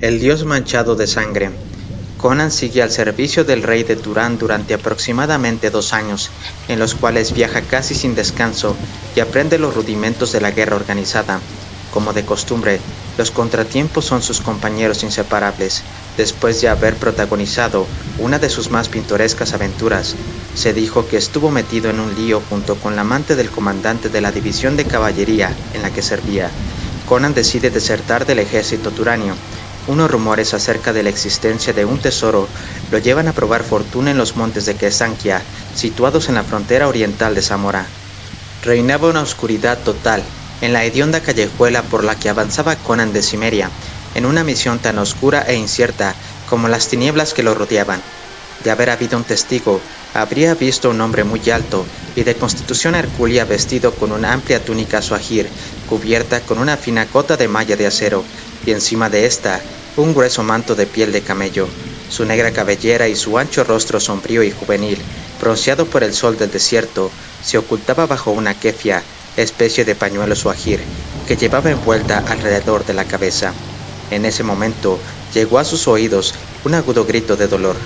El dios manchado de sangre. Conan sigue al servicio del rey de Turán durante aproximadamente 2 años, en los cuales viaja casi sin descanso y aprende los rudimentos de la guerra organizada. Como de costumbre, los contratiempos son sus compañeros inseparables. Después de haber protagonizado una de sus más pintorescas aventuras, se dijo que estuvo metido en un lío junto con la amante del comandante de la división de caballería en la que servía. Conan decide desertar del ejército turanio. Unos rumores acerca de la existencia de un tesoro lo llevan a probar fortuna en los montes de Quesanquia, situados en la frontera oriental de Zamora. Reinaba una oscuridad total en la hedionda callejuela por la que avanzaba Conan de Cimmeria, en una misión tan oscura e incierta como las tinieblas que lo rodeaban. De haber habido un testigo, habría visto un hombre muy alto y de constitución hercúlea vestido con una amplia túnica suajir, cubierta con una fina cota de malla de acero, y encima de esta, un grueso manto de piel de camello. Su negra cabellera y su ancho rostro sombrío y juvenil, bronceado por el sol del desierto, se ocultaba bajo una kefia, especie de pañuelo suajir, que llevaba envuelta alrededor de la cabeza. En ese momento, llegó a sus oídos un agudo grito de dolor.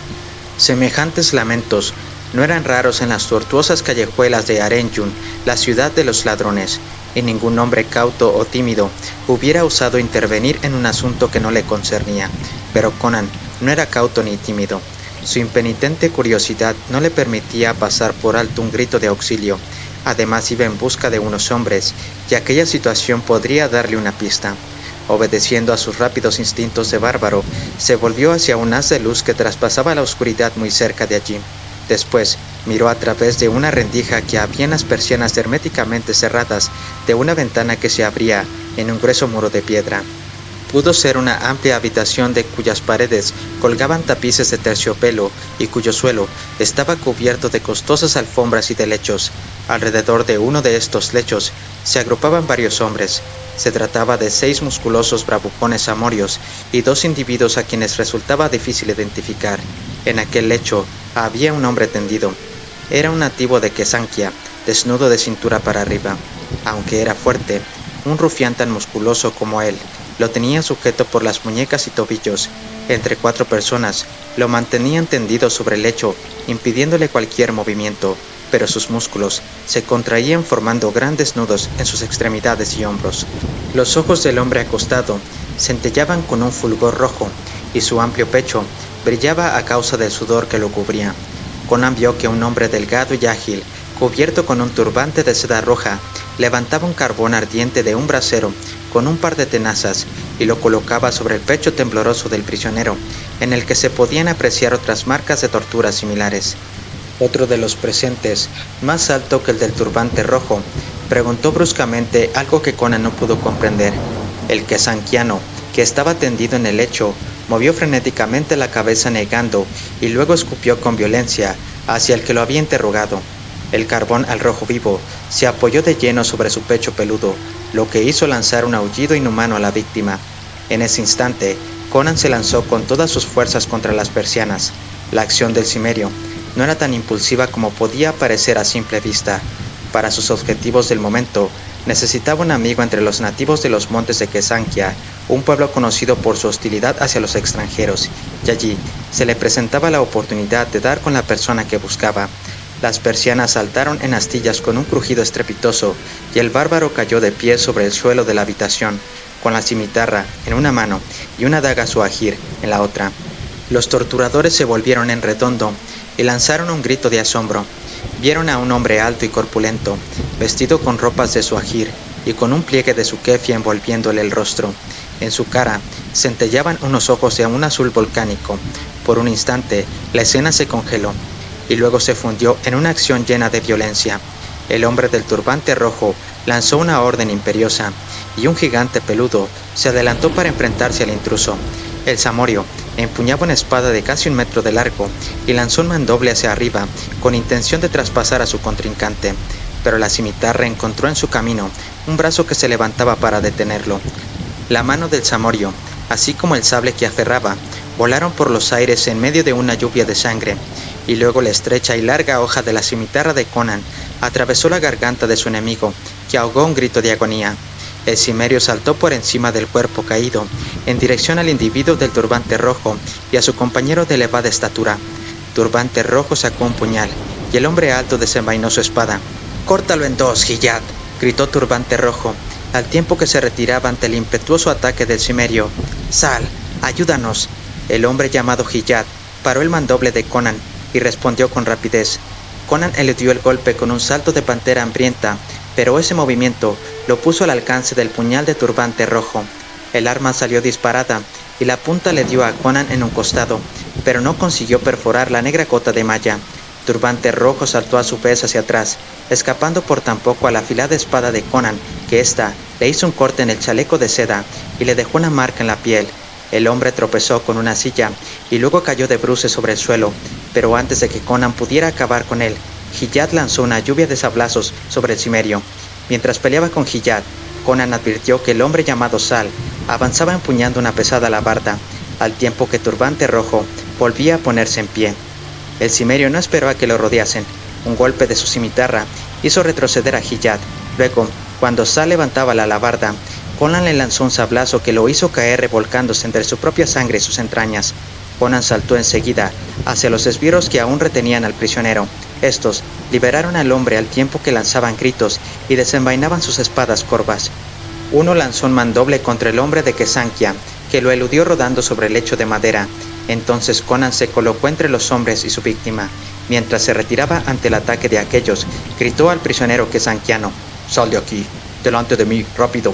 Semejantes lamentos no eran raros en las tortuosas callejuelas de Arenyun, la ciudad de los ladrones, y ningún hombre cauto o tímido hubiera osado intervenir en un asunto que no le concernía. Pero Conan no era cauto ni tímido. Su impenitente curiosidad no le permitía pasar por alto un grito de auxilio. Además iba en busca de unos hombres, y aquella situación podría darle una pista. Obedeciendo a sus rápidos instintos de bárbaro, se volvió hacia un haz de luz que traspasaba la oscuridad muy cerca de allí. Después, miró a través de una rendija que había en las persianas herméticamente cerradas de una ventana que se abría en un grueso muro de piedra. Pudo ser una amplia habitación de cuyas paredes colgaban tapices de terciopelo y cuyo suelo estaba cubierto de costosas alfombras y de lechos. Alrededor de uno de estos lechos se agrupaban varios hombres. Se trataba de 6 musculosos bravucones amorios y 2 individuos a quienes resultaba difícil identificar. En aquel lecho había un hombre tendido. Era un nativo de Quesanquia, desnudo de cintura para arriba. Aunque era fuerte, un rufián tan musculoso como él lo tenía sujeto por las muñecas y tobillos. Entre 4 personas lo mantenían tendido sobre el lecho, impidiéndole cualquier movimiento, pero sus músculos se contraían formando grandes nudos en sus extremidades y hombros. Los ojos del hombre acostado centellaban con un fulgor rojo, y su amplio pecho brillaba a causa del sudor que lo cubría. Conan vio que un hombre delgado y ágil, cubierto con un turbante de seda roja, levantaba un carbón ardiente de un brasero con un par de tenazas y lo colocaba sobre el pecho tembloroso del prisionero, en el que se podían apreciar otras marcas de torturas similares. Otro de los presentes, más alto que el del turbante rojo, preguntó bruscamente algo que Conan no pudo comprender. El quesanquiano, que estaba tendido en el lecho, movió frenéticamente la cabeza negando y luego escupió con violencia hacia el que lo había interrogado. El carbón al rojo vivo se apoyó de lleno sobre su pecho peludo, lo que hizo lanzar un aullido inhumano a la víctima. En ese instante, Conan se lanzó con todas sus fuerzas contra las persianas. La acción del cimerio no era tan impulsiva como podía parecer a simple vista. Para sus objetivos del momento, necesitaba un amigo entre los nativos de los montes de Quesanquia, un pueblo conocido por su hostilidad hacia los extranjeros, y allí se le presentaba la oportunidad de dar con la persona que buscaba. Las persianas saltaron en astillas con un crujido estrepitoso, y el bárbaro cayó de pie sobre el suelo de la habitación, con la cimitarra en una mano y una daga suajir en la otra. Los torturadores se volvieron en redondo y lanzaron un grito de asombro. Vieron a un hombre alto y corpulento, vestido con ropas de suajir y con un pliegue de su kefia envolviéndole el rostro. En su cara centellaban unos ojos de un azul volcánico. Por un instante, la escena se congeló y luego se fundió en una acción llena de violencia. El hombre del turbante rojo lanzó una orden imperiosa, y un gigante peludo se adelantó para enfrentarse al intruso. El samorio empuñaba una espada de casi 1 metro de largo y lanzó un mandoble hacia arriba con intención de traspasar a su contrincante, pero la cimitarra encontró en su camino un brazo que se levantaba para detenerlo. La mano del samorio, así como el sable que aferraba, volaron por los aires en medio de una lluvia de sangre, y luego la estrecha y larga hoja de la cimitarra de Conan atravesó la garganta de su enemigo, que ahogó un grito de agonía. El cimerio saltó por encima del cuerpo caído, en dirección al individuo del turbante rojo y a su compañero de elevada estatura. Turbante rojo sacó un puñal, y el hombre alto desenvainó su espada. «¡Córtalo en dos, Hiyad!», gritó Turbante rojo, al tiempo que se retiraba ante el impetuoso ataque del cimerio. «Sal, ayúdanos». El hombre llamado Hiyad paró el mandoble de Conan y respondió con rapidez. Conan eludió el golpe con un salto de pantera hambrienta, pero ese movimiento lo puso al alcance del puñal de Turbante rojo. El arma salió disparada y la punta le dio a Conan en un costado, pero no consiguió perforar la negra cota de malla. Turbante rojo saltó a su vez hacia atrás, escapando por tan poco a la afilada espada de Conan, que ésta le hizo un corte en el chaleco de seda y le dejó una marca en la piel. El hombre tropezó con una silla y luego cayó de bruces sobre el suelo, pero antes de que Conan pudiera acabar con él, Hiyad lanzó una lluvia de sablazos sobre el cimerio. Mientras peleaba con Hiyad, Conan advirtió que el hombre llamado Sal avanzaba empuñando una pesada alabarda, al tiempo que Turbante rojo volvía a ponerse en pie. El cimerio no esperó a que lo rodeasen. Un golpe de su cimitarra hizo retroceder a Hiyad. Luego, cuando Sal levantaba la alabarda, Conan le lanzó un sablazo que lo hizo caer revolcándose entre su propia sangre y sus entrañas. Conan saltó enseguida hacia los esbirros que aún retenían al prisionero. Estos liberaron al hombre al tiempo que lanzaban gritos y desenvainaban sus espadas corvas. Uno lanzó un mandoble contra el hombre de Kesankia, que lo eludió rodando sobre el lecho de madera. Entonces Conan se colocó entre los hombres y su víctima. Mientras se retiraba ante el ataque de aquellos, gritó al prisionero kesankiano: «Sal de aquí, delante de mí, rápido».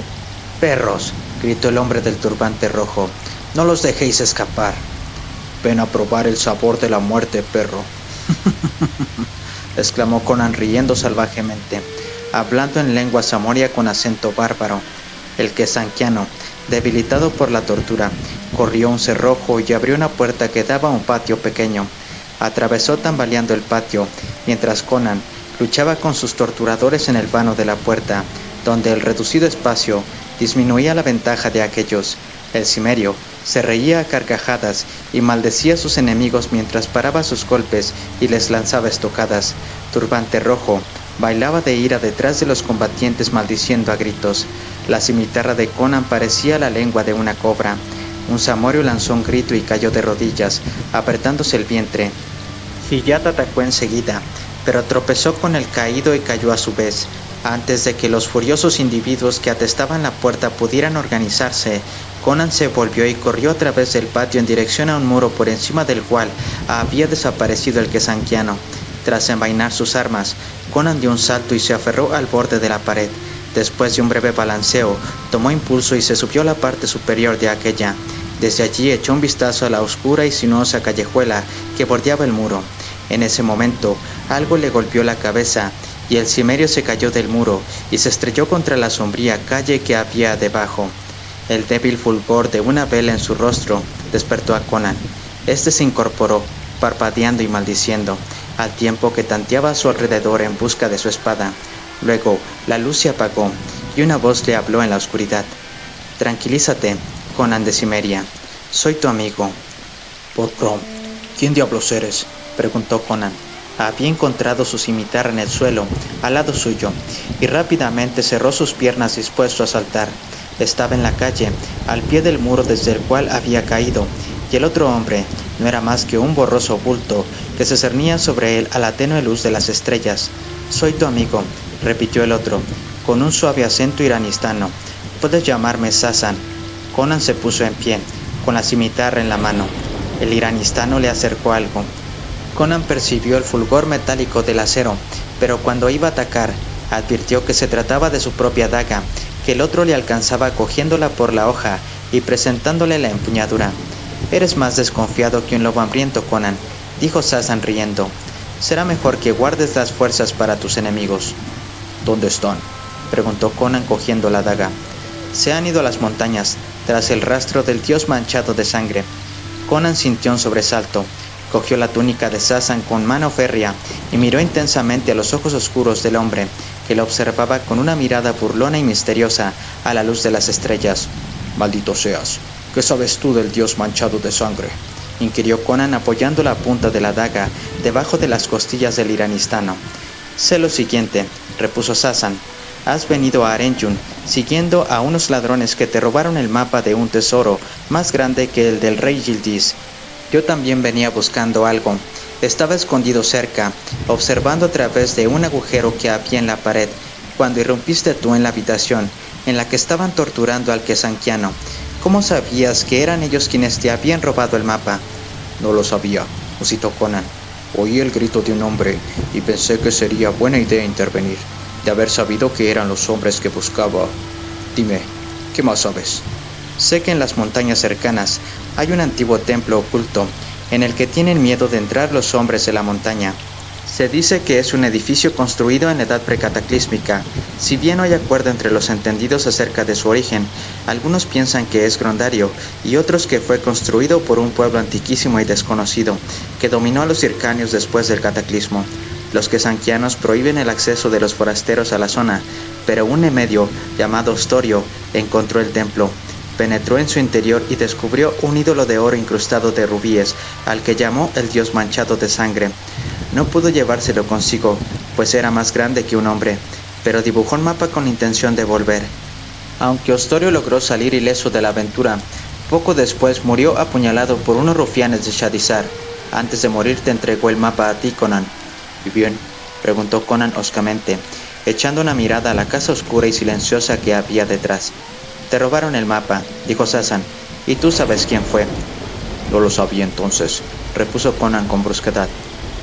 «Perros», gritó el hombre del turbante rojo, «no los dejéis escapar». «Ven a probar el sabor de la muerte, perro», exclamó Conan riendo salvajemente, hablando en lengua samoria con acento bárbaro. El kesankiano, debilitado por la tortura, corrió un cerrojo y abrió una puerta que daba a un patio pequeño. Atravesó tambaleando el patio, mientras Conan luchaba con sus torturadores en el vano de la puerta, donde el reducido espacio disminuía la ventaja de aquellos. El cimerio se reía a carcajadas y maldecía a sus enemigos mientras paraba sus golpes y les lanzaba estocadas. Turbante rojo bailaba de ira detrás de los combatientes maldiciendo a gritos. La cimitarra de Conan parecía la lengua de una cobra. Un samorio lanzó un grito y cayó de rodillas, apretándose el vientre. Hiyad atacó enseguida, pero tropezó con el caído y cayó a su vez. Antes de que los furiosos individuos que atestaban la puerta pudieran organizarse, Conan se volvió y corrió a través del patio en dirección a un muro por encima del cual había desaparecido el kesankiano. Tras envainar sus armas, Conan dio un salto y se aferró al borde de la pared. Después de un breve balanceo, tomó impulso y se subió a la parte superior de aquella. Desde allí echó un vistazo a la oscura y sinuosa callejuela que bordeaba el muro. En ese momento, algo le golpeó la cabeza y el cimerio se cayó del muro y se estrelló contra la sombría calle que había debajo. El débil fulgor de una vela en su rostro despertó a Conan. Este se incorporó, parpadeando y maldiciendo, al tiempo que tanteaba a su alrededor en busca de su espada. Luego, la luz se apagó y una voz le habló en la oscuridad. «Tranquilízate, Conan de Cimeria. Soy tu amigo». «¿Por quién diablos eres?», preguntó Conan. Había encontrado su cimitarra en el suelo, al lado suyo, y rápidamente cerró sus piernas dispuesto a saltar. Estaba en la calle, al pie del muro desde el cual había caído, y el otro hombre no era más que un borroso bulto que se cernía sobre él a la tenue luz de las estrellas. «Soy tu amigo», repitió el otro, con un suave acento iranistano. «Puedes llamarme Sasan». Conan se puso en pie, con la cimitarra en la mano. El iranistano le acercó algo. Conan percibió el fulgor metálico del acero, pero cuando iba a atacar, advirtió que se trataba de su propia daga, que el otro le alcanzaba cogiéndola por la hoja y presentándole la empuñadura. «Eres más desconfiado que un lobo hambriento, Conan», dijo Sasan riendo. «Será mejor que guardes las fuerzas para tus enemigos». «¿Dónde están?», preguntó Conan cogiendo la daga. «Se han ido a las montañas, tras el rastro del dios manchado de sangre». Conan sintió un sobresalto. Cogió la túnica de Sasan con mano férrea y miró intensamente a los ojos oscuros del hombre, que lo observaba con una mirada burlona y misteriosa a la luz de las estrellas. «Maldito seas, ¿qué sabes tú del dios manchado de sangre?», inquirió Conan apoyando la punta de la daga debajo de las costillas del iranistano. «Sé lo siguiente», repuso Sasan. Has venido a Arenjun, siguiendo a unos ladrones que te robaron el mapa de un tesoro más grande que el del rey Yildiz. Yo también venía buscando algo. Estaba escondido cerca, observando a través de un agujero que había en la pared, cuando irrumpiste tú en la habitación, en la que estaban torturando al quesanquiano. ¿Cómo sabías que eran ellos quienes te habían robado el mapa? No lo sabía, musitó Conan. Oí el grito de un hombre y pensé que sería buena idea intervenir, de haber sabido que eran los hombres que buscaba. Dime, ¿qué más sabes? Sé que en las montañas cercanas hay un antiguo templo oculto, en el que tienen miedo de entrar los hombres de la montaña. Se dice que es un edificio construido en la edad precataclísmica. Si bien no hay acuerdo entre los entendidos acerca de su origen, algunos piensan que es Grondario y otros que fue construido por un pueblo antiquísimo y desconocido, que dominó a los hircanios después del cataclismo. Los quesanquianos prohíben el acceso de los forasteros a la zona, pero un nemedio llamado Storio encontró el templo. Penetró en su interior y descubrió un ídolo de oro incrustado de rubíes, al que llamó el dios manchado de sangre. No pudo llevárselo consigo, pues era más grande que un hombre, pero dibujó un mapa con la intención de volver. Aunque Ostorio logró salir ileso de la aventura, poco después murió apuñalado por unos rufianes de Shadizar. Antes de morir te entregó el mapa a ti, Conan. ¿Y bien? Preguntó Conan hoscamente, echando una mirada a la casa oscura y silenciosa que había detrás. Te robaron el mapa, dijo Sazan, y tú sabes quién fue. No lo sabía entonces, repuso Conan con brusquedad.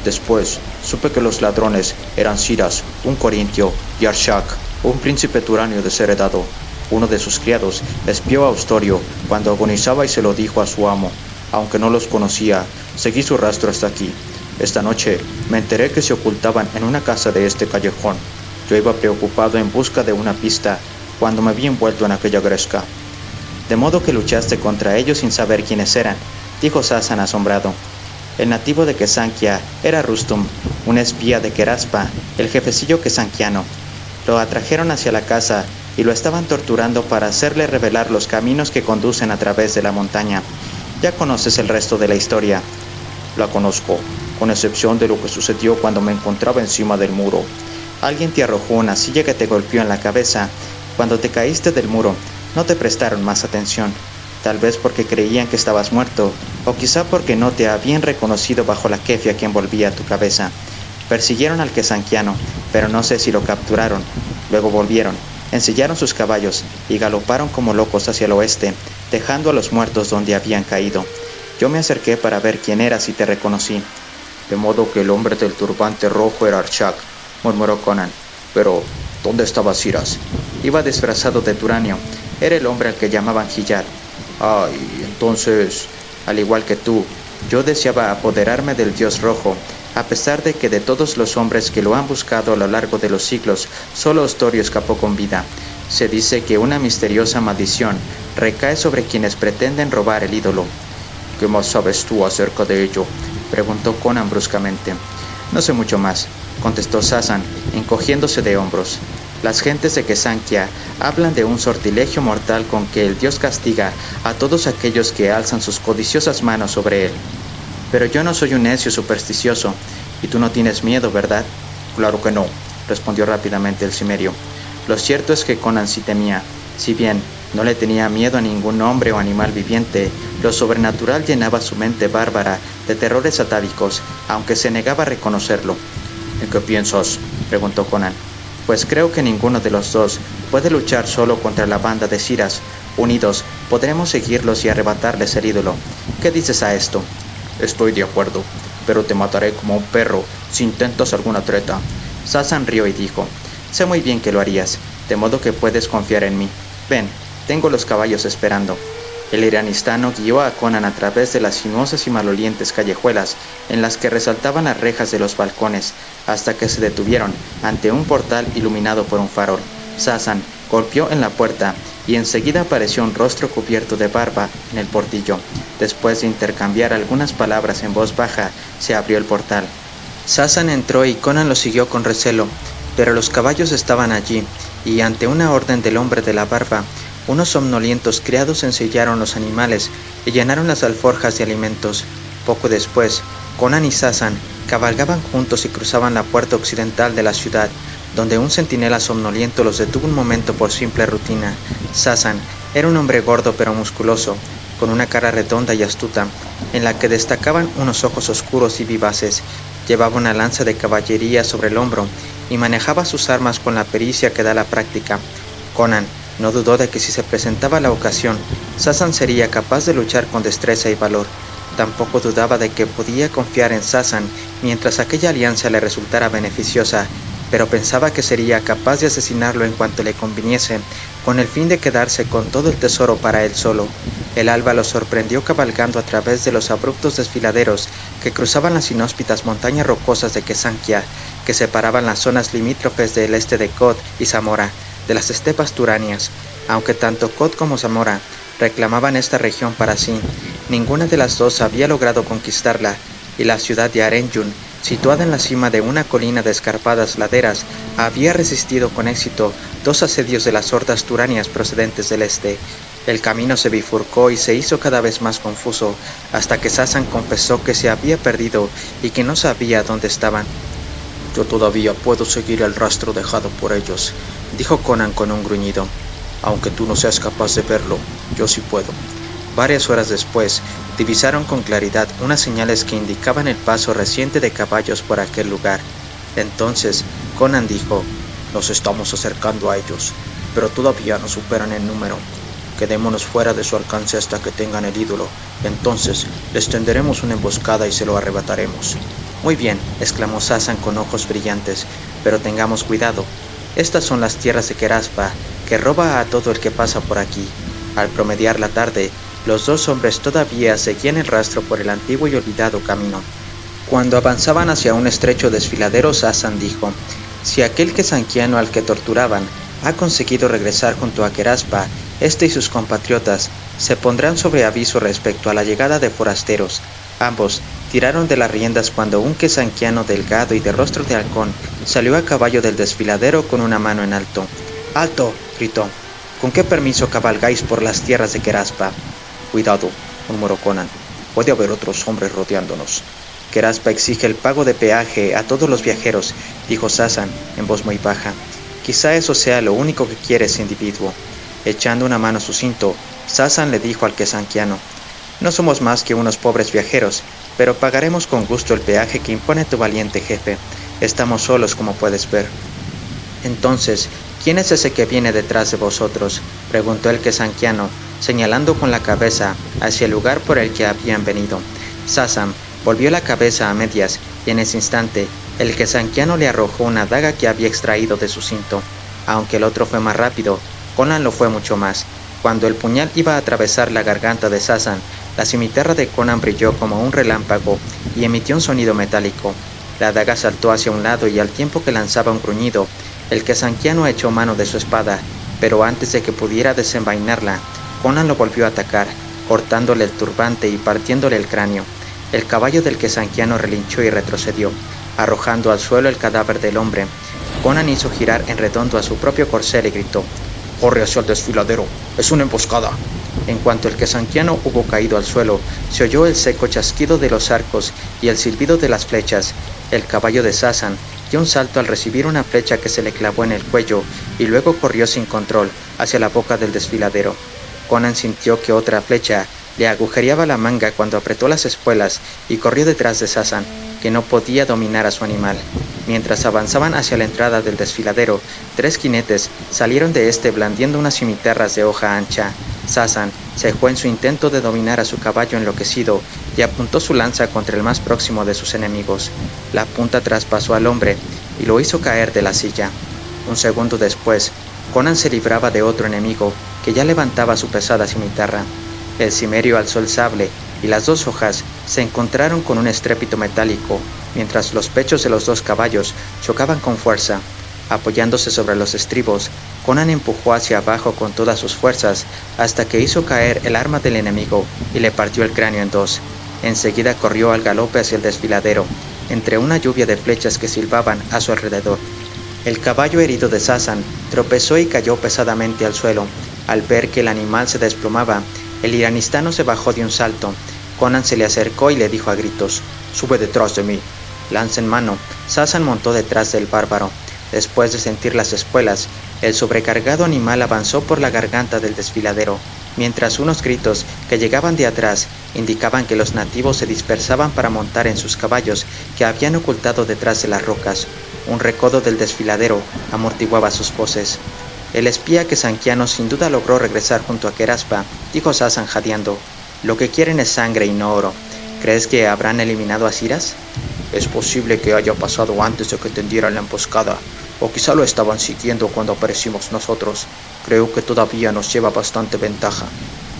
Después, supe que los ladrones eran Siras, un corintio, y Arshak, un príncipe turanio desheredado. Uno de sus criados espió a Ostorio cuando agonizaba y se lo dijo a su amo. Aunque no los conocía, seguí su rastro hasta aquí. Esta noche me enteré que se ocultaban en una casa de este callejón. Yo iba preocupado en busca de una pista cuando me vi envuelto en aquella gresca. De modo que luchaste contra ellos sin saber quiénes eran, dijo Sazan asombrado. El nativo de Quesanquia era Rustum, un espía de Keraspa, el jefecillo quesanquiano. Lo atrajeron hacia la casa y lo estaban torturando para hacerle revelar los caminos que conducen a través de la montaña. Ya conoces el resto de la historia. La conozco, con excepción de lo que sucedió cuando me encontraba encima del muro. Alguien te arrojó una silla que te golpeó en la cabeza. Cuando te caíste del muro, no te prestaron más atención. Tal vez porque creían que estabas muerto, o quizá porque no te habían reconocido bajo la kefia que envolvía tu cabeza. Persiguieron al quesanquiano, pero no sé si lo capturaron. Luego volvieron, ensillaron sus caballos y galoparon como locos hacia el oeste, dejando a los muertos donde habían caído. Yo me acerqué para ver quién eras y te reconocí. De modo que el hombre del turbante rojo era Arshak, murmuró Conan. Pero, ¿dónde estaba Siras? Iba disfrazado de turanio. Era el hombre al que llamaban Hillar. Ah, y entonces, al igual que tú, yo deseaba apoderarme del dios rojo, a pesar de que de todos los hombres que lo han buscado a lo largo de los siglos, solo Ostorio escapó con vida. Se dice que una misteriosa maldición recae sobre quienes pretenden robar el ídolo. ¿Qué más sabes tú acerca de ello?, preguntó Conan bruscamente. No sé mucho más, contestó Sazan, encogiéndose de hombros. Las gentes de Quesanquia hablan de un sortilegio mortal con que el dios castiga a todos aquellos que alzan sus codiciosas manos sobre él. Pero yo no soy un necio supersticioso, y tú no tienes miedo, ¿verdad? Claro que no, respondió rápidamente el cimerio. Lo cierto es que Conan sí temía. Si bien no le tenía miedo a ningún hombre o animal viviente, lo sobrenatural llenaba su mente bárbara de terrores atávicos, aunque se negaba a reconocerlo. ¿En qué piensas?, preguntó Conan. Pues creo que ninguno de los dos puede luchar solo contra la banda de Siras. Unidos, podremos seguirlos y arrebatarles el ídolo. ¿Qué dices a esto? Estoy de acuerdo, pero te mataré como un perro si intentas alguna treta. Sazan rió y dijo, sé muy bien que lo harías, de modo que puedes confiar en mí. Ven, tengo los caballos esperando. El iranistano guió a Conan a través de las sinuosas y malolientes callejuelas en las que resaltaban las rejas de los balcones, hasta que se detuvieron ante un portal iluminado por un farol. Sazan golpeó en la puerta y enseguida apareció un rostro cubierto de barba en el portillo. Después de intercambiar algunas palabras en voz baja, se abrió el portal. Sazan entró y Conan lo siguió con recelo, pero los caballos estaban allí, y ante una orden del hombre de la barba, unos somnolientos criados ensillaron los animales y llenaron las alforjas de alimentos. Poco después, Conan y Sazan cabalgaban juntos y cruzaban la puerta occidental de la ciudad. donde un centinela somnoliento los detuvo un momento por simple rutina. Sasan era un hombre gordo pero musculoso, con una cara redonda y astuta, en la que destacaban unos ojos oscuros y vivaces. Llevaba una lanza de caballería sobre el hombro y manejaba sus armas con la pericia que da la práctica. Conan no dudó de que si se presentaba la ocasión, Sasan sería capaz de luchar con destreza y valor. Tampoco dudaba de que podía confiar en Sasan mientras aquella alianza le resultara beneficiosa, pero pensaba que sería capaz de asesinarlo en cuanto le conviniese, con el fin de quedarse con todo el tesoro para él solo. El alba lo sorprendió cabalgando a través de los abruptos desfiladeros que cruzaban las inhóspitas montañas rocosas de Kesankia, que separaban las zonas limítrofes del este de Kod y Zamora, de las estepas turanias. Aunque tanto Kod como Zamora reclamaban esta región para sí, ninguna de las dos había logrado conquistarla, y la ciudad de Arenyun, situada en la cima de una colina de escarpadas laderas, había resistido con éxito 2 asedios de las hordas turanias procedentes del este. El camino se bifurcó y se hizo cada vez más confuso, hasta que Sasan confesó que se había perdido y que no sabía dónde estaban. «Yo todavía puedo seguir el rastro dejado por ellos», dijo Conan con un gruñido. «Aunque tú no seas capaz de verlo, yo sí puedo». Varias horas después, divisaron con claridad unas señales que indicaban el paso reciente de caballos por aquel lugar. Entonces, Conan dijo: «Nos estamos acercando a ellos, pero todavía nos superan en número. Quedémonos fuera de su alcance hasta que tengan el ídolo. Entonces, les tenderemos una emboscada y se lo arrebataremos». «Muy bien», exclamó Sasan con ojos brillantes, «pero tengamos cuidado. Estas son las tierras de Keraspa, que roba a todo el que pasa por aquí». Al promediar la tarde, los 2 hombres todavía seguían el rastro por el antiguo y olvidado camino. Cuando avanzaban hacia un estrecho desfiladero, Sasan dijo: «Si aquel kesankiano al que torturaban ha conseguido regresar junto a Keraspa, este y sus compatriotas se pondrán sobre aviso respecto a la llegada de forasteros». Ambos tiraron de las riendas cuando un kesankiano delgado y de rostro de halcón salió a caballo del desfiladero con una mano en alto. «¡Alto!», gritó. «¿Con qué permiso cabalgáis por las tierras de Keraspa?». «Cuidado», murmuró Conan. «Puede haber otros hombres rodeándonos». «Keraspa exige el pago de peaje a todos los viajeros», dijo Sasan en voz muy baja. «Quizá eso sea lo único que quiere ese individuo». Echando una mano a su cinto, Sasan le dijo al kesankiano: «No somos más que unos pobres viajeros, pero pagaremos con gusto el peaje que impone tu valiente jefe. Estamos solos, como puedes ver». «Entonces, ¿quién es ese que viene detrás de vosotros?», preguntó el kesankiano, señalando con la cabeza hacia el lugar por el que habían venido. Sasan volvió la cabeza a medias, y en ese instante, el kesankiano le arrojó una daga que había extraído de su cinto. Aunque el otro fue más rápido, Conan lo fue mucho más. Cuando el puñal iba a atravesar la garganta de Sasan, la cimitarra de Conan brilló como un relámpago y emitió un sonido metálico. La daga saltó hacia un lado y al tiempo que lanzaba un gruñido, el kesankiano echó mano de su espada, pero antes de que pudiera desenvainarla, Conan lo volvió a atacar, cortándole el turbante y partiéndole el cráneo. El caballo del kesankiano relinchó y retrocedió, arrojando al suelo el cadáver del hombre. Conan hizo girar en redondo a su propio corcel y gritó: «¡Corre hacia el desfiladero! ¡Es una emboscada!». En cuanto el kesankiano hubo caído al suelo, se oyó el seco chasquido de los arcos y el silbido de las flechas. El caballo de Sasan dio un salto al recibir una flecha que se le clavó en el cuello y luego corrió sin control hacia la boca del desfiladero. Conan sintió que otra flecha le agujereaba la manga cuando apretó las espuelas y corrió detrás de Sasan, que no podía dominar a su animal. Mientras avanzaban hacia la entrada del desfiladero, 3 jinetes salieron de este blandiendo unas cimitarras de hoja ancha. Sasan cejó en su intento de dominar a su caballo enloquecido y apuntó su lanza contra el más próximo de sus enemigos. La punta traspasó al hombre y lo hizo caer de la silla. Un segundo después, Conan se libraba de otro enemigo que ya levantaba su pesada cimitarra. El cimerio alzó el sable y las 2 hojas se encontraron con un estrépito metálico, mientras los pechos de los 2 caballos chocaban con fuerza. Apoyándose sobre los estribos, Conan empujó hacia abajo con todas sus fuerzas hasta que hizo caer el arma del enemigo y le partió el cráneo en 2. Enseguida corrió al galope hacia el desfiladero, entre una lluvia de flechas que silbaban a su alrededor. El caballo herido de Sasan tropezó y cayó pesadamente al suelo. Al ver que el animal se desplomaba, el iranistano se bajó de un salto. Conan se le acercó y le dijo a gritos: «Sube detrás de mí». Lanza en mano, Sasan montó detrás del bárbaro. Después de sentir las espuelas, el sobrecargado animal avanzó por la garganta del desfiladero, mientras unos gritos que llegaban de atrás indicaban que los nativos se dispersaban para montar en sus caballos que habían ocultado detrás de las rocas. Un recodo del desfiladero amortiguaba sus voces. El espía que Sanquiano sin duda logró regresar junto a Keraspa, dijo Sasan jadeando. Lo que quieren es sangre y no oro. ¿Crees que habrán eliminado a Siras? Es posible que haya pasado antes de que tendieran la emboscada, o quizá lo estaban siguiendo cuando aparecimos nosotros. Creo que todavía nos lleva bastante ventaja.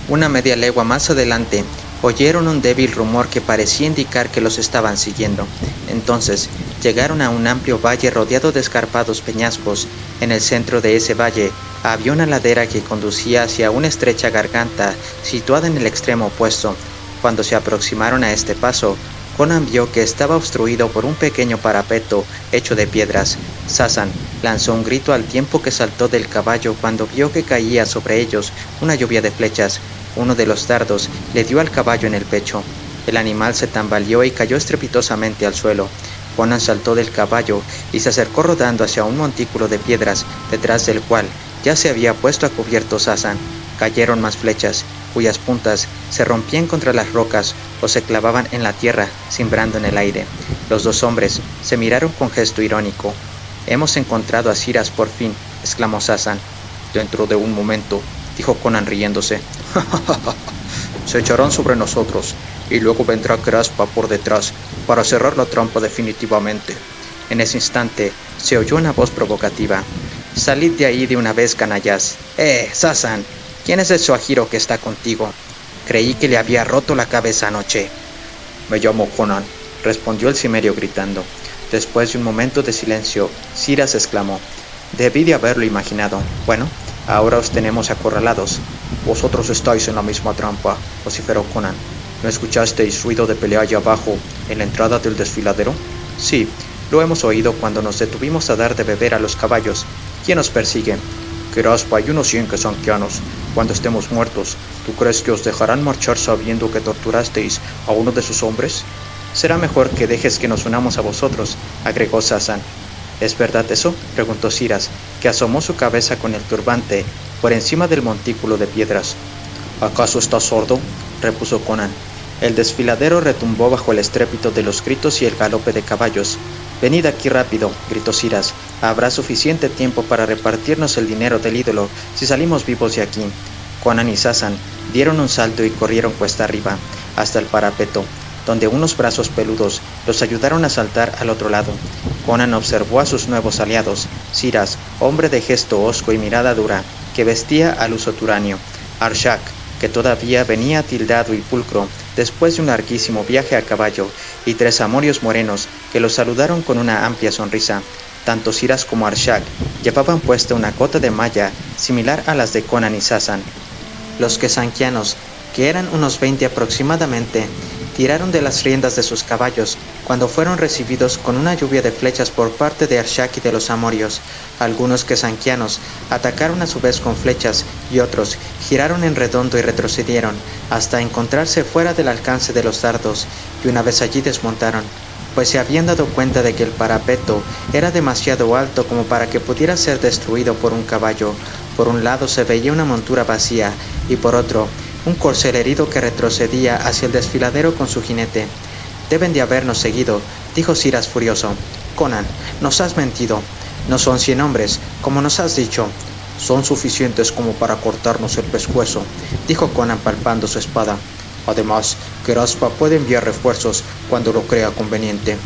Una media legua más adelante, oyeron un débil rumor que parecía indicar que los estaban siguiendo. Entonces, llegaron a un amplio valle rodeado de escarpados peñascos. En el centro de ese valle había una ladera que conducía hacia una estrecha garganta situada en el extremo opuesto. Cuando se aproximaron a este paso, Conan vio que estaba obstruido por un pequeño parapeto hecho de piedras. Sasan lanzó un grito al tiempo que saltó del caballo cuando vio que caía sobre ellos una lluvia de flechas. Uno de los dardos le dio al caballo en el pecho. El animal se tambaleó y cayó estrepitosamente al suelo. Conan saltó del caballo y se acercó rodando hacia un montículo de piedras, detrás del cual ya se había puesto a cubierto Sasan. Cayeron más flechas, cuyas puntas se rompían contra las rocas o se clavaban en la tierra, cimbrando en el aire. Los dos hombres se miraron con gesto irónico. «Hemos encontrado a Siras por fin», exclamó Sasan. «Dentro de un momento», dijo Conan riéndose. «Se echarán sobre nosotros, y luego vendrá Keraspa por detrás para cerrar la trampa definitivamente». En ese instante se oyó una voz provocativa. «Salid de ahí de una vez, canallas». Sasan, ¿quién es el Suajiro que está contigo? Creí que le había roto la cabeza anoche». «Me llamo Conan», respondió el cimerio gritando. Después de un momento de silencio, Siras exclamó. «Debí de haberlo imaginado. Bueno, ahora os tenemos acorralados». «Vosotros estáis en la misma trampa», vociferó Conan. «¿No escuchasteis ruido de pelea allá abajo, en la entrada del desfiladero?» «Sí, lo hemos oído cuando nos detuvimos a dar de beber a los caballos. ¿Quién nos persigue?» «Keraspa y unos 100 kesankianos. Cuando estemos muertos, ¿tú crees que os dejarán marchar sabiendo que torturasteis a uno de sus hombres?» «Será mejor que dejes que nos unamos a vosotros», agregó Sasan. «¿Es verdad eso?», preguntó Siras, que asomó su cabeza con el turbante por encima del montículo de piedras. «¿Acaso estás sordo?», repuso Conan. El desfiladero retumbó bajo el estrépito de los gritos y el galope de caballos. «Venid aquí rápido», gritó Siras. «Habrá suficiente tiempo para repartirnos el dinero del ídolo si salimos vivos de aquí». Conan y Sasan dieron un salto y corrieron cuesta arriba, hasta el parapeto, donde unos brazos peludos los ayudaron a saltar al otro lado. Conan observó a sus nuevos aliados, Siras, hombre de gesto hosco y mirada dura, que vestía al uso turanio, Arshak, que todavía venía tildado y pulcro después de un larguísimo viaje a caballo, y 3 amorios morenos que los saludaron con una amplia sonrisa. Tanto Siras como Arshak llevaban puesta una cota de malla similar a las de Conan y Sasan. Los kesankianos, que eran unos 20 aproximadamente, tiraron de las riendas de sus caballos cuando fueron recibidos con una lluvia de flechas por parte de Arshak y de los amorios. Algunos kesankianos atacaron a su vez con flechas y otros giraron en redondo y retrocedieron hasta encontrarse fuera del alcance de los dardos, y una vez allí desmontaron, pues se habían dado cuenta de que el parapeto era demasiado alto como para que pudiera ser destruido por un caballo. Por un lado se veía una montura vacía y por otro un corcel herido que retrocedía hacia el desfiladero con su jinete. «Deben de habernos seguido», dijo Siras furioso. «Conan, nos has mentido. No son 100 hombres, como nos has dicho». «Son suficientes como para cortarnos el pescuezo», dijo Conan palpando su espada. «Además, Keraspa puede enviar refuerzos cuando lo crea conveniente».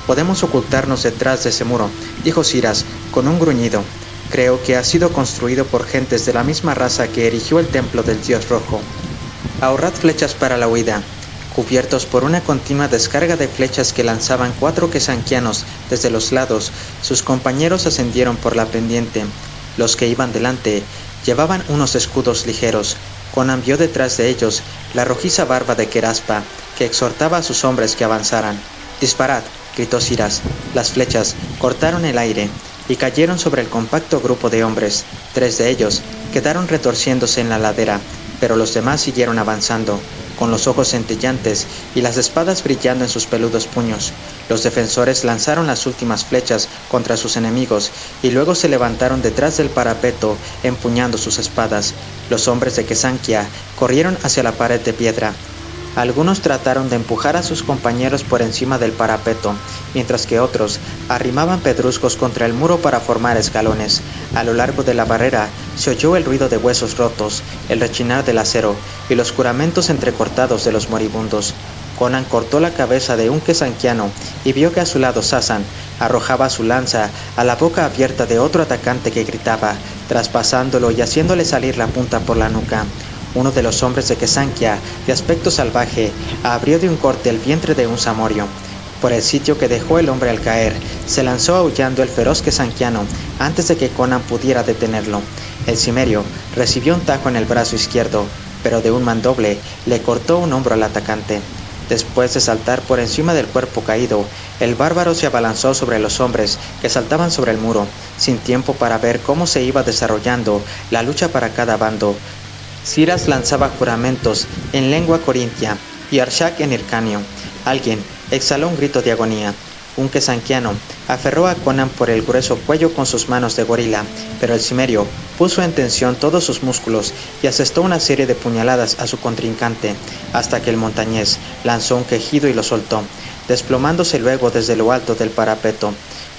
«Podemos ocultarnos detrás de ese muro», dijo Siras con un gruñido. «Creo que ha sido construido por gentes de la misma raza que erigió el templo del dios rojo. Ahorrad flechas para la huida». Cubiertos por una continua descarga de flechas que lanzaban 4 kesankianos desde los lados, sus compañeros ascendieron por la pendiente. Los que iban delante llevaban unos escudos ligeros. Conan vio detrás de ellos la rojiza barba de Keraspa, que exhortaba a sus hombres que avanzaran. «Disparad», gritó Siras. Las flechas cortaron el aire y cayeron sobre el compacto grupo de hombres. 3 de ellos quedaron retorciéndose en la ladera, pero los demás siguieron avanzando. con los ojos centellantes y las espadas brillando en sus peludos puños. Los defensores lanzaron las últimas flechas contra sus enemigos y luego se levantaron detrás del parapeto empuñando sus espadas. Los hombres de Quesanquia corrieron hacia la pared de piedra. Algunos trataron de empujar a sus compañeros por encima del parapeto, mientras que otros arrimaban pedruscos contra el muro para formar escalones. A lo largo de la barrera se oyó el ruido de huesos rotos, el rechinar del acero y los juramentos entrecortados de los moribundos. Conan cortó la cabeza de un quesanquiano y vio que a su lado Sasan arrojaba su lanza a la boca abierta de otro atacante que gritaba, traspasándolo y haciéndole salir la punta por la nuca. Uno de los hombres de Quesanquia, de aspecto salvaje, abrió de un corte el vientre de un samorio. Por el sitio que dejó el hombre al caer, se lanzó aullando el feroz quesanquiano antes de que Conan pudiera detenerlo. El cimerio recibió un tajo en el brazo izquierdo, pero de un mandoble le cortó un hombro al atacante. Después de saltar por encima del cuerpo caído, el bárbaro se abalanzó sobre los hombres que saltaban sobre el muro, sin tiempo para ver cómo se iba desarrollando la lucha para cada bando. Ciras lanzaba juramentos en lengua corintia y Arshak en hircanio. Alguien exhaló un grito de agonía. Un quesanquiano aferró a Conan por el grueso cuello con sus manos de gorila, pero el cimerio puso en tensión todos sus músculos y asestó una serie de puñaladas a su contrincante, hasta que el montañés lanzó un quejido y lo soltó, desplomándose luego desde lo alto del parapeto.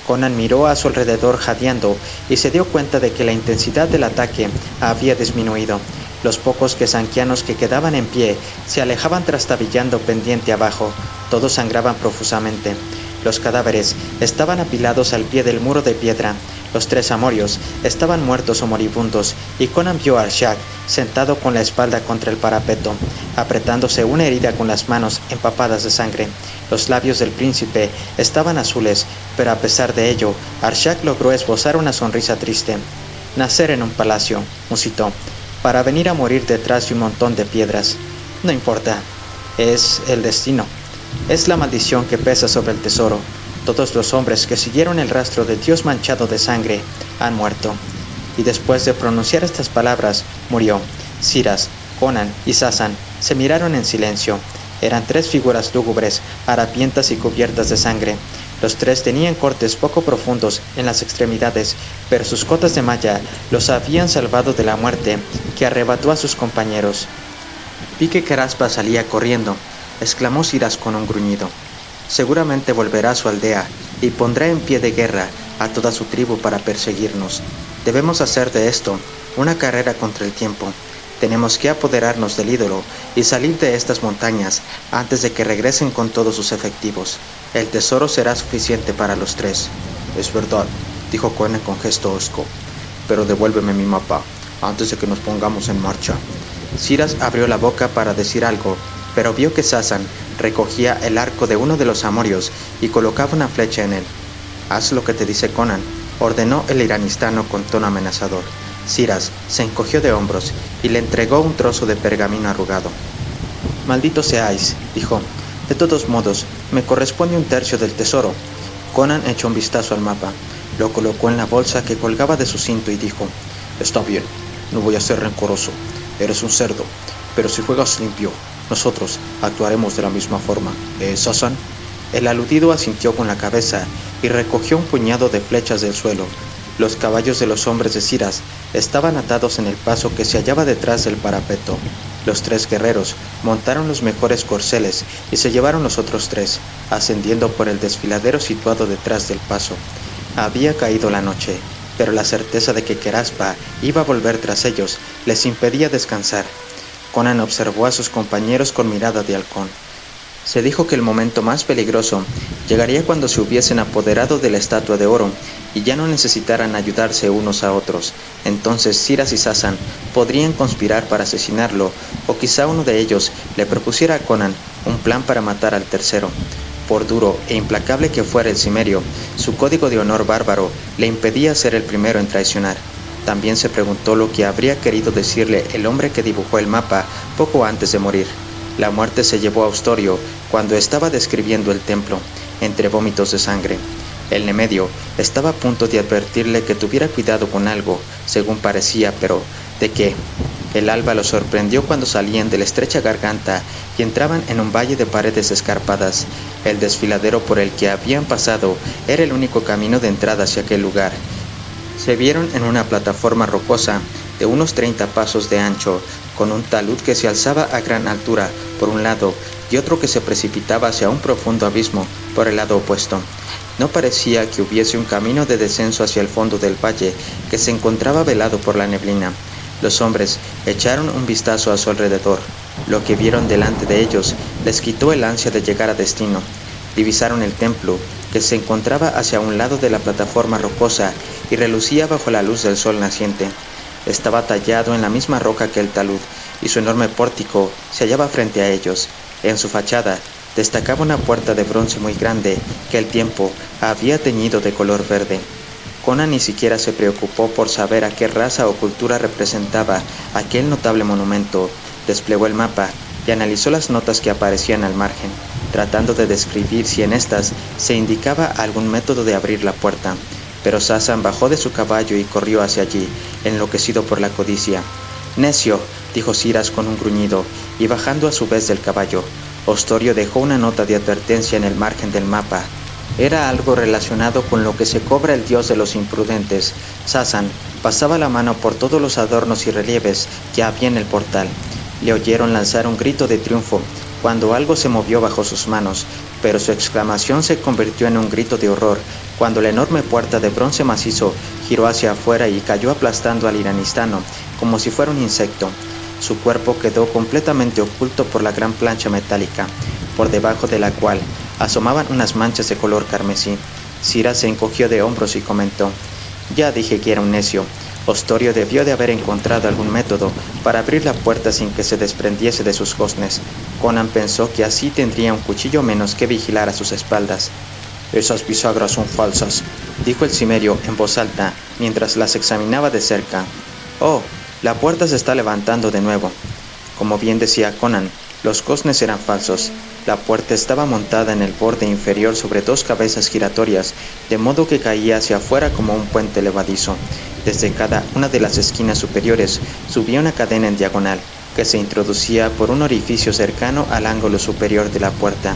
Conan miró a su alrededor jadeando y se dio cuenta de que la intensidad del ataque había disminuido. Los pocos quesanquianos que quedaban en pie se alejaban trastabillando pendiente abajo. Todos sangraban profusamente. Los cadáveres estaban apilados al pie del muro de piedra. Los tres amorios estaban muertos o moribundos, y Conan vio a Arshak sentado con la espalda contra el parapeto, apretándose una herida con las manos empapadas de sangre. Los labios del príncipe estaban azules, pero a pesar de ello, Arshak logró esbozar una sonrisa triste. Nacer en un palacio, musitó, para venir a morir detrás de un montón de piedras. No importa, es el destino. Es la maldición que pesa sobre el tesoro. Todos los hombres que siguieron el rastro de Dios manchado de sangre han muerto. Y después de pronunciar estas palabras, murió. Ciras, Conan y Sasan se miraron en silencio. Eran tres figuras lúgubres, harapientas y cubiertas de sangre. Los tres tenían cortes poco profundos en las extremidades, pero sus cotas de malla los habían salvado de la muerte que arrebató a sus compañeros. Vi que Caraspa salía corriendo, exclamó Ciras con un gruñido. Seguramente volverá a su aldea y pondrá en pie de guerra a toda su tribu para perseguirnos. Debemos hacer de esto una carrera contra el tiempo. Tenemos que apoderarnos del ídolo y salir de estas montañas antes de que regresen con todos sus efectivos. El tesoro será suficiente para los tres. Es verdad, dijo Conan con gesto hosco, pero devuélveme mi mapa antes de que nos pongamos en marcha. Ciras abrió la boca para decir algo, pero vio que Sasan recogía el arco de uno de los amorios y colocaba una flecha en él. Haz lo que te dice Conan, ordenó el iranistano con tono amenazador. Ciras se encogió de hombros y le entregó un trozo de pergamino arrugado. Malditos seáis, dijo. De todos modos, me corresponde un tercio del tesoro. Conan echó un vistazo al mapa, lo colocó en la bolsa que colgaba de su cinto y dijo: Está bien, no voy a ser rencoroso. Eres un cerdo, pero si juegas limpio, nosotros actuaremos de la misma forma. Sasan? El aludido asintió con la cabeza y recogió un puñado de flechas del suelo. Los caballos de los hombres de Ciras estaban atados en el paso que se hallaba detrás del parapeto. Los tres guerreros montaron los mejores corceles y se llevaron los otros tres, ascendiendo por el desfiladero situado detrás del paso. Había caído la noche, pero la certeza de que Caraspa iba a volver tras ellos les impedía descansar. Conan observó a sus compañeros con mirada de halcón. Se dijo que el momento más peligroso llegaría cuando se hubiesen apoderado de la estatua de oro y ya no necesitaran ayudarse unos a otros. Entonces Ciras y Sasan podrían conspirar para asesinarlo, o quizá uno de ellos le propusiera a Conan un plan para matar al tercero. Por duro e implacable que fuera el cimerio, su código de honor bárbaro le impedía ser el primero en traicionar. También se preguntó lo que habría querido decirle el hombre que dibujó el mapa poco antes de morir. La muerte se llevó a Austorio cuando estaba describiendo el templo, entre vómitos de sangre. El Nemedio estaba a punto de advertirle que tuviera cuidado con algo, según parecía, pero ¿de qué? El alba los sorprendió cuando salían de la estrecha garganta y entraban en un valle de paredes escarpadas. El desfiladero por el que habían pasado era el único camino de entrada hacia aquel lugar. Se vieron en una plataforma rocosa de unos 30 pasos de ancho, con un talud que se alzaba a gran altura por un lado y otro que se precipitaba hacia un profundo abismo por el lado opuesto. No parecía que hubiese un camino de descenso hacia el fondo del valle, que se encontraba velado por la neblina. Los hombres echaron un vistazo a su alrededor. Lo que vieron delante de ellos les quitó el ansia de llegar a destino. Divisaron el templo, que se encontraba hacia un lado de la plataforma rocosa y relucía bajo la luz del sol naciente. Estaba tallado en la misma roca que el talud, y su enorme pórtico se hallaba frente a ellos. En su fachada destacaba una puerta de bronce muy grande que el tiempo había teñido de color verde. Conan ni siquiera se preocupó por saber a qué raza o cultura representaba aquel notable monumento. Desplegó el mapa y analizó las notas que aparecían al margen, tratando de describir si en estas se indicaba algún método de abrir la puerta. Pero Sasan bajó de su caballo y corrió hacia allí, enloquecido por la codicia. «Necio», dijo Ciras con un gruñido, y bajando a su vez del caballo, Ostorio dejó una nota de advertencia en el margen del mapa. Era algo relacionado con lo que se cobra el dios de los imprudentes. Sasan pasaba la mano por todos los adornos y relieves que había en el portal. Le oyeron lanzar un grito de triunfo cuando algo se movió bajo sus manos, pero su exclamación se convirtió en un grito de horror cuando la enorme puerta de bronce macizo giró hacia afuera y cayó aplastando al iranistano como si fuera un insecto. Su cuerpo quedó completamente oculto por la gran plancha metálica, por debajo de la cual asomaban unas manchas de color carmesí. Ciras se encogió de hombros y comentó: «Ya dije que era un necio. Ostorio debió de haber encontrado algún método para abrir la puerta sin que se desprendiese de sus goznes». Conan pensó que así tendría un cuchillo menos que vigilar a sus espaldas. «Esas bisagras son falsas», dijo el cimerio en voz alta mientras las examinaba de cerca. «Oh, la puerta se está levantando de nuevo». Como bien decía Conan, los goznes eran falsos. La puerta estaba montada en el borde inferior sobre dos cabezas giratorias, de modo que caía hacia afuera como un puente levadizo. Desde cada una de las esquinas superiores subía una cadena en diagonal, que se introducía por un orificio cercano al ángulo superior de la puerta.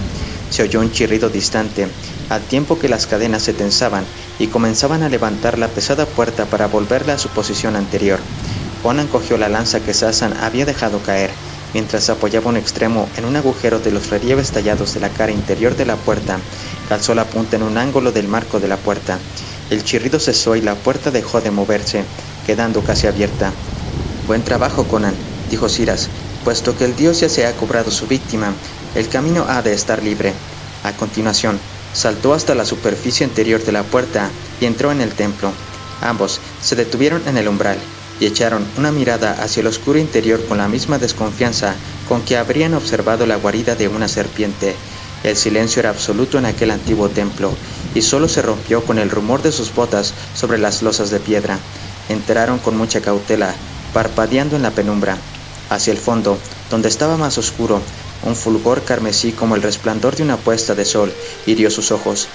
Se oyó un chirrido distante, al tiempo que las cadenas se tensaban y comenzaban a levantar la pesada puerta para volverla a su posición anterior. Conan cogió la lanza que Sasan había dejado caer, mientras apoyaba un extremo en un agujero de los relieves tallados de la cara interior de la puerta. Calzó la punta en un ángulo del marco de la puerta. El chirrido cesó y la puerta dejó de moverse, quedando casi abierta. «Buen trabajo, Conan», dijo Ciras. «Puesto que el dios ya se ha cobrado su víctima, el camino ha de estar libre». A continuación, saltó hasta la superficie interior de la puerta y entró en el templo. Ambos se detuvieron en el umbral y echaron una mirada hacia el oscuro interior con la misma desconfianza con que habrían observado la guarida de una serpiente. El silencio era absoluto en aquel antiguo templo, y solo se rompió con el rumor de sus botas sobre las losas de piedra. Entraron con mucha cautela, parpadeando en la penumbra. Hacia el fondo, donde estaba más oscuro, un fulgor carmesí como el resplandor de una puesta de sol hirió sus ojos.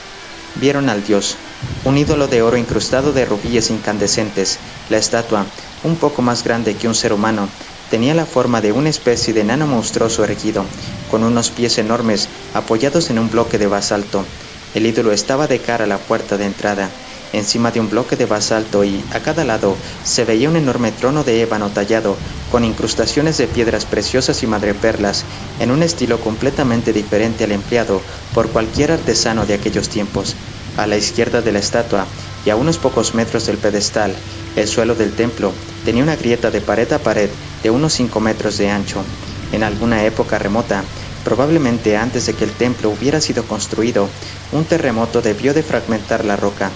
Vieron al dios, un ídolo de oro incrustado de rubíes incandescentes. La estatua, un poco más grande que un ser humano, tenía la forma de una especie de enano monstruoso erguido, con unos pies enormes apoyados en un bloque de basalto. El ídolo estaba de cara a la puerta de entrada, encima de un bloque de basalto, y a cada lado se veía un enorme trono de ébano tallado, con incrustaciones de piedras preciosas y madreperlas, en un estilo completamente diferente al empleado por cualquier artesano de aquellos tiempos. A la izquierda de la estatua, y a unos pocos metros del pedestal, el suelo del templo tenía una grieta de pared a pared de unos 5 metros de ancho. En alguna época remota, probablemente antes de que el templo hubiera sido construido, un terremoto debió de fragmentar la roca.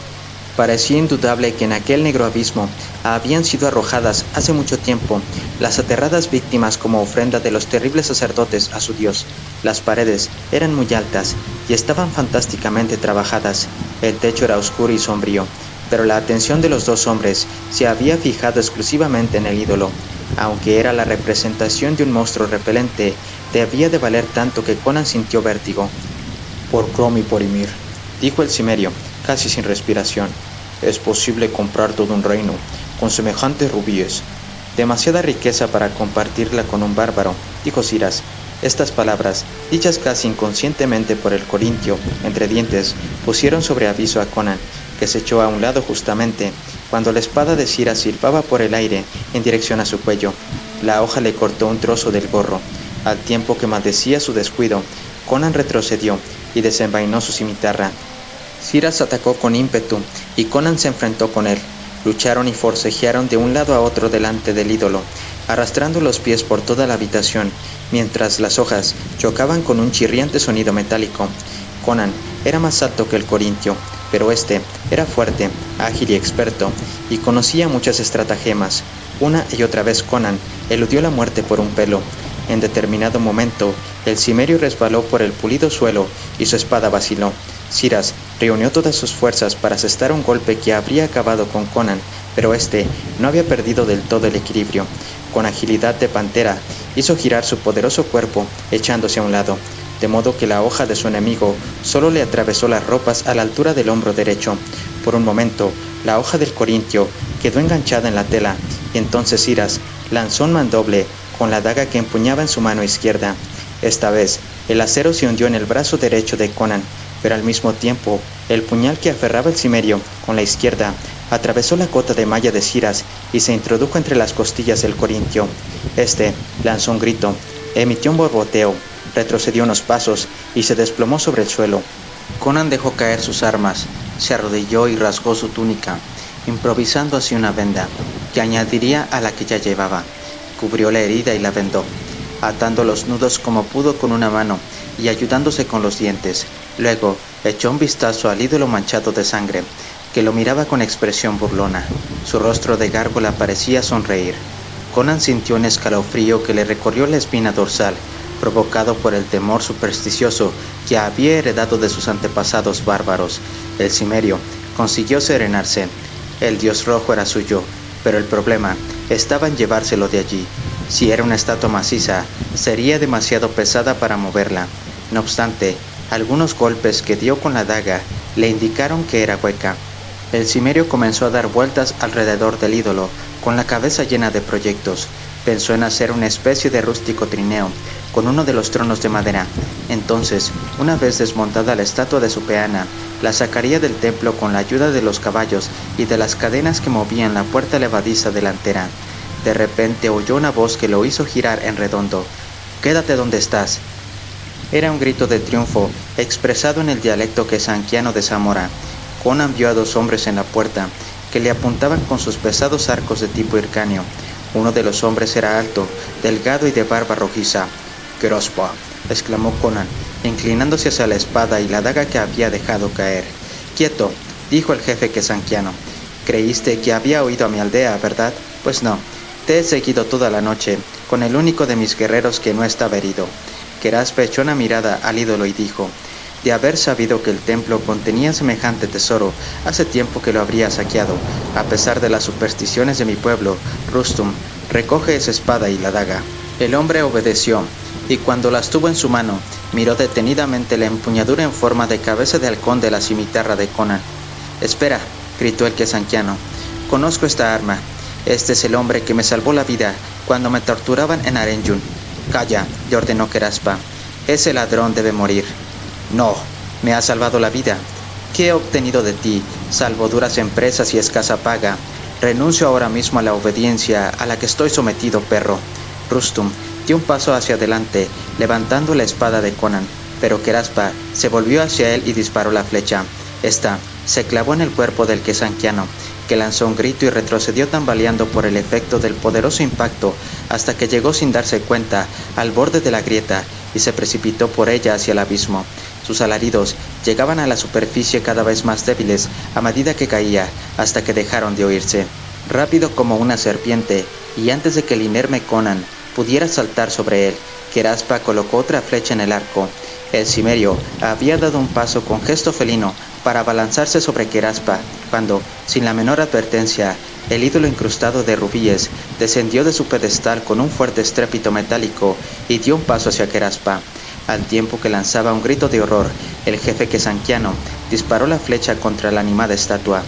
Parecía indudable que en aquel negro abismo habían sido arrojadas hace mucho tiempo las aterradas víctimas como ofrenda de los terribles sacerdotes a su dios. Las paredes eran muy altas y estaban fantásticamente trabajadas. El techo era oscuro y sombrío, pero la atención de los dos hombres se había fijado exclusivamente en el ídolo. Aunque era la representación de un monstruo repelente, debía de valer tanto que Conan sintió vértigo. «Por Crom y por Ymir», dijo el cimerio, casi sin respiración, «es posible comprar todo un reino con semejantes rubíes. Demasiada riqueza para compartirla con un bárbaro, dijo Ciras. Estas palabras, dichas casi inconscientemente por el corintio, entre dientes, pusieron sobre aviso a Conan, que se echó a un lado justamente, cuando la espada de Ciras silbaba por el aire en dirección a su cuello. La hoja le cortó un trozo del gorro. Al tiempo que maldecía su descuido, Conan retrocedió y desenvainó su cimitarra. Ciras atacó con ímpetu y Conan se enfrentó con él. Lucharon y forcejearon de un lado a otro delante del ídolo, arrastrando los pies por toda la habitación, mientras las hojas chocaban con un chirriante sonido metálico. Conan era más alto que el corintio, pero este era fuerte, ágil y experto, y conocía muchas estratagemas. Una y otra vez Conan eludió la muerte por un pelo. En determinado momento, el cimerio resbaló por el pulido suelo y su espada vaciló. Ciras reunió todas sus fuerzas para asestar un golpe que habría acabado con Conan, pero este no había perdido del todo el equilibrio. Con agilidad de pantera, hizo girar su poderoso cuerpo, echándose a un lado, de modo que la hoja de su enemigo solo le atravesó las ropas a la altura del hombro derecho. Por un momento, la hoja del corintio quedó enganchada en la tela, y entonces Ciras lanzó un mandoble con la daga que empuñaba en su mano izquierda. Esta vez, el acero se hundió en el brazo derecho de Conan, pero al mismo tiempo, el puñal que aferraba el cimerio con la izquierda atravesó la cota de malla de Ciras y se introdujo entre las costillas del corintio. Este lanzó un grito, emitió un borboteo, retrocedió unos pasos y se desplomó sobre el suelo. Conan dejó caer sus armas, se arrodilló y rasgó su túnica, improvisando así una venda, que añadiría a la que ya llevaba. Cubrió la herida y la vendó, atando los nudos como pudo con una mano y ayudándose con los dientes. Luego echó un vistazo al ídolo manchado de sangre, que lo miraba con expresión burlona. Su rostro de gárgola parecía sonreír. Conan sintió un escalofrío que le recorrió la espina dorsal, provocado por el temor supersticioso que había heredado de sus antepasados bárbaros. El cimerio consiguió serenarse. El dios rojo era suyo, pero el problema estaba en llevárselo de allí. Si era una estatua maciza, sería demasiado pesada para moverla. No obstante, algunos golpes que dio con la daga le indicaron que era hueca. El cimerio comenzó a dar vueltas alrededor del ídolo, con la cabeza llena de proyectos. Pensó en hacer una especie de rústico trineo con uno de los tronos de madera. Entonces, una vez desmontada la estatua de su peana, la sacaría del templo con la ayuda de los caballos y de las cadenas que movían la puerta levadiza delantera. De repente oyó una voz que lo hizo girar en redondo. «¡Quédate donde estás!». Era un grito de triunfo, expresado en el dialecto quesanquiano de Zamora. Conan vio a dos hombres en la puerta, que le apuntaban con sus pesados arcos de tipo hircáneo. Uno de los hombres era alto, delgado y de barba rojiza. «¡Grospa!», exclamó Conan, inclinándose hacia la espada y la daga que había dejado caer. «Quieto», dijo el jefe quesanquiano. «Creíste que había huido a mi aldea, ¿verdad? Pues no. Te he seguido toda la noche, con el único de mis guerreros que no estaba herido». Queraspa echó una mirada al ídolo y dijo: «De haber sabido que el templo contenía semejante tesoro, hace tiempo que lo habría saqueado. A pesar de las supersticiones de mi pueblo, Rustum, recoge esa espada y la daga». El hombre obedeció, y cuando las tuvo en su mano, miró detenidamente la empuñadura en forma de cabeza de halcón de la cimitarra de Conan. «Espera», gritó el quesanquiano, «conozco esta arma. Este es el hombre que me salvó la vida cuando me torturaban en Arenyun». «Calla», le ordenó Queraspa, «ese ladrón debe morir». «No, me ha salvado la vida. ¿Qué he obtenido de ti, salvo duras empresas y escasa paga? Renuncio ahora mismo a la obediencia a la que estoy sometido, perro». Rustum dio un paso hacia adelante, levantando la espada de Conan, pero Queraspa se volvió hacia él y disparó la flecha. Esta se clavó en el cuerpo del quesanquiano, que lanzó un grito y retrocedió tambaleando por el efecto del poderoso impacto hasta que llegó sin darse cuenta al borde de la grieta y se precipitó por ella hacia el abismo. Sus alaridos llegaban a la superficie cada vez más débiles a medida que caía, hasta que dejaron de oírse. Rápido como una serpiente, y antes de que el inerme Conan pudiera saltar sobre él, Queraspa colocó otra flecha en el arco. El cimerio había dado un paso con gesto felino para abalanzarse sobre Queraspa, cuando, sin la menor advertencia, el ídolo incrustado de rubíes descendió de su pedestal con un fuerte estrépito metálico y dio un paso hacia Queraspa. Al tiempo que lanzaba un grito de horror, el jefe quesanquiano disparó la flecha contra la animada estatua.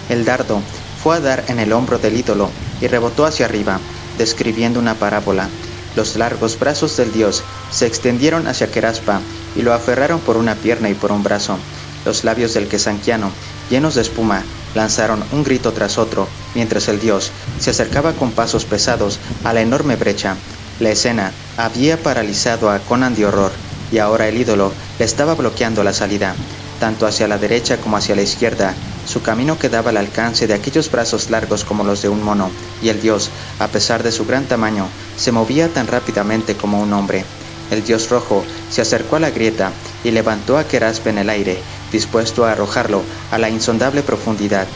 El dardo fue a dar en el hombro del ídolo y rebotó hacia arriba. describiendo una parábola. Los largos brazos del dios se extendieron hacia Keraspa y lo aferraron por una pierna y por un brazo. Los labios del quesanquiano, llenos de espuma, lanzaron un grito tras otro, mientras el dios se acercaba con pasos pesados a la enorme brecha. La escena había paralizado a Conan de horror, y ahora el ídolo le estaba bloqueando la salida, tanto hacia la derecha como hacia la izquierda. Su camino quedaba al alcance de aquellos brazos largos como los de un mono, y el dios, a pesar de su gran tamaño, se movía tan rápidamente como un hombre. El dios rojo se acercó a la grieta y levantó a Keraspa en el aire, dispuesto a arrojarlo a la insondable profundidad.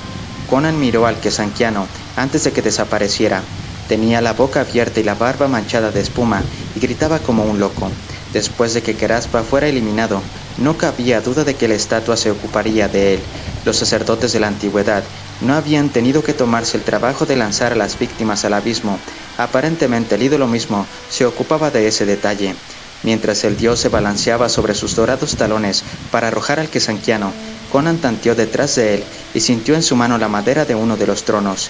Conan miró al quesanquiano antes de que desapareciera. Tenía la boca abierta y la barba manchada de espuma, y gritaba como un loco. Después de que Keraspa fuera eliminado, no cabía duda de que la estatua se ocuparía de él. Los sacerdotes de la antigüedad no habían tenido que tomarse el trabajo de lanzar a las víctimas al abismo. Aparentemente el ídolo mismo se ocupaba de ese detalle. Mientras el dios se balanceaba sobre sus dorados talones para arrojar al quesanquiano, Conan tanteó detrás de él y sintió en su mano la madera de uno de los tronos.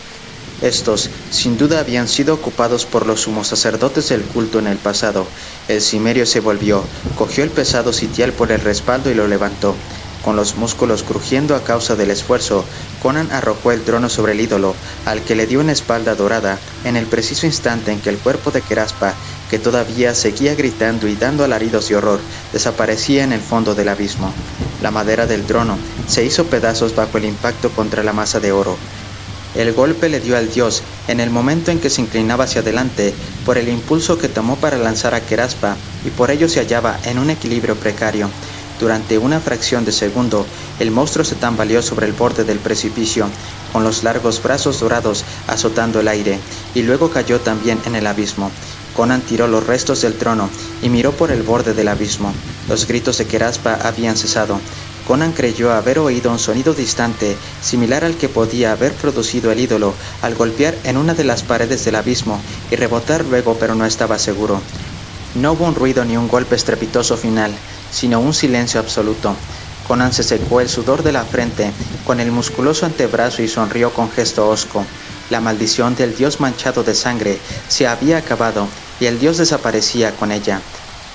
Estos, sin duda, habían sido ocupados por los sumos sacerdotes del culto en el pasado. El cimerio se volvió, cogió el pesado sitial por el respaldo y lo levantó. Con los músculos crujiendo a causa del esfuerzo, Conan arrojó el trono sobre el ídolo, al que le dio una espalda dorada, en el preciso instante en que el cuerpo de Keraspa, que todavía seguía gritando y dando alaridos de horror, desaparecía en el fondo del abismo. La madera del trono se hizo pedazos bajo el impacto contra la masa de oro. El golpe le dio al dios en el momento en que se inclinaba hacia adelante por el impulso que tomó para lanzar a Keraspa, y por ello se hallaba en un equilibrio precario. Durante una fracción de segundo, el monstruo se tambaleó sobre el borde del precipicio, con los largos brazos dorados azotando el aire, y luego cayó también en el abismo. Conan tiró los restos del trono y miró por el borde del abismo. Los gritos de Keraspa habían cesado. Conan creyó haber oído un sonido distante, similar al que podía haber producido el ídolo al golpear en una de las paredes del abismo y rebotar luego, pero no estaba seguro. No hubo un ruido ni un golpe estrepitoso final, sino un silencio absoluto. Conan se secó el sudor de la frente con el musculoso antebrazo y sonrió con gesto hosco. La maldición del dios manchado de sangre se había acabado y el dios desaparecía con ella.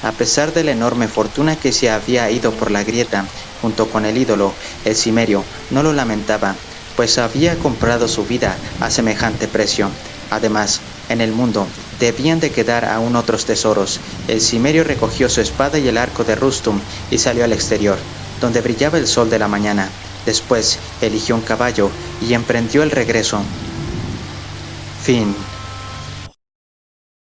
A pesar de la enorme fortuna que se había ido por la grieta, junto con el ídolo, el cimerio no lo lamentaba, pues había comprado su vida a semejante precio. Además, en el mundo debían de quedar aún otros tesoros. El cimerio recogió su espada y el arco de Rustum y salió al exterior, donde brillaba el sol de la mañana. Después eligió un caballo y emprendió el regreso. Fin.